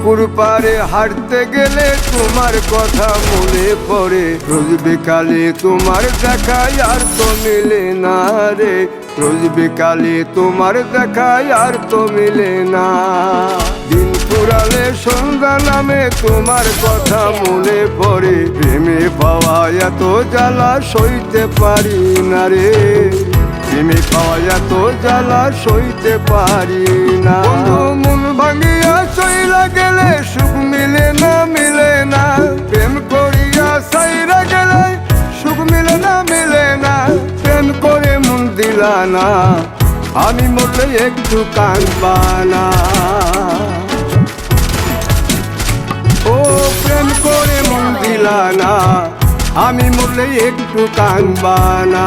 পুকুর পাড়ে হাঁটতে গেলে তোমার কথা মনে পড়ে, রোজ বিকালে তোমার দেখা আর তো মিলে না রে, রোজ বিকালে তোমার দেখা আর তো মিলে না। দিন ফুরালে সন্ধ্যা নামে তোমার কথা মনে পড়ে, প্রেমে পাওয়া এত জ্বালা সইতে পারি না রে, প্রেমে পাওয়া এত জ্বালা সইতে পারি না। মন ভাঙিয়া চইলা গেলে সুখ মিলে না, মিলে না, প্রেম করিয়া সাইরা গেলে সুখ মিলে না, মিলে না, প্রেম করে মন দিলা না, আমি মরলে একটু কাঁদবা না। ও প্রেম করে মন দিলা না, আমি মরলে একটু কাঁদবা না।